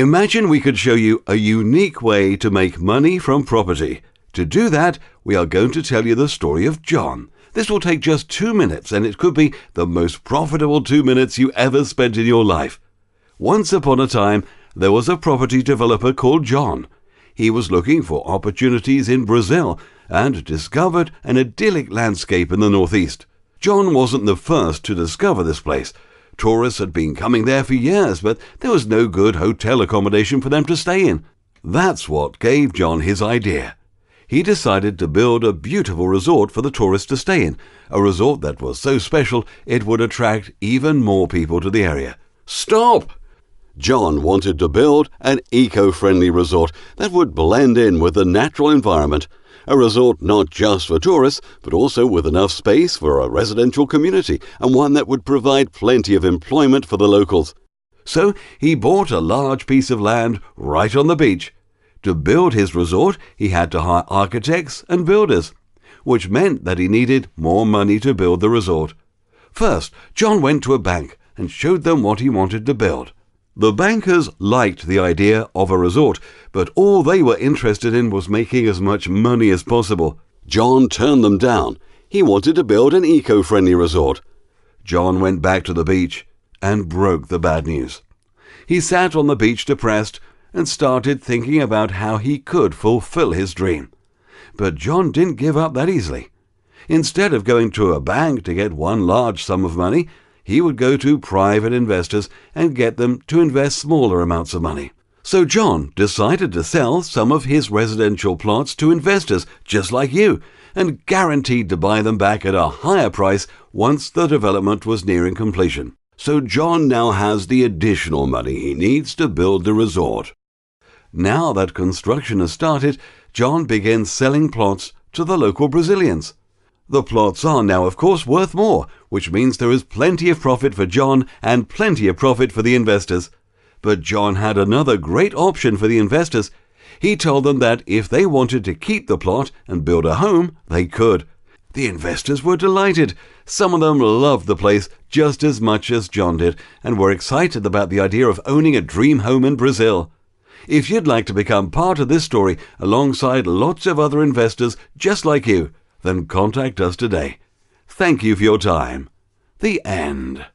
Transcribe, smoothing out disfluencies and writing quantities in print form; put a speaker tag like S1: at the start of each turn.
S1: Imagine we could show you a unique way to make money from property. To do that, we are going to tell you the story of John. This will take just 2 minutes, and it could be the most profitable 2 minutes you ever spent in your life. Once upon a time, there was a property developer called John. He was looking for opportunities in Brazil and discovered an idyllic landscape in the northeast. John wasn't the first to discover this place. Tourists had been coming there for years, but there was no good hotel accommodation for them to stay in. That's what gave John his idea. He decided to build a beautiful resort for the tourists to stay in, a resort that was so special it would attract even more people to the area. Stop! John wanted to build an eco-friendly resort that would blend in with the natural environment, a resort not just for tourists, but also with enough space for a residential community, and one that would provide plenty of employment for the locals. So he bought a large piece of land right on the beach. To build his resort, he had to hire architects and builders, which meant that he needed more money to build the resort. First, John went to a bank and showed them what he wanted to build. The bankers liked the idea of a resort, but all they were interested in was making as much money as possible. John turned them down. He wanted to build an eco-friendly resort. John went back to the beach and broke the bad news. He sat on the beach depressed and started thinking about how he could fulfill his dream. But John didn't give up that easily. Instead of going to a bank to get one large sum of money, he would go to private investors and get them to invest smaller amounts of money. So John decided to sell some of his residential plots to investors just like you, and guaranteed to buy them back at a higher price once the development was nearing completion. So John now has the additional money he needs to build the resort. Now that construction has started, John began selling plots to the local Brazilians. The plots are now, of course, worth more, which means there is plenty of profit for John and plenty of profit for the investors. But John had another great option for the investors. He told them that if they wanted to keep the plot and build a home, they could. The investors were delighted. Some of them loved the place just as much as John did and were excited about the idea of owning a dream home in Brazil. If you'd like to become part of this story alongside lots of other investors just like you, then contact us today. Thank you for your time. The end.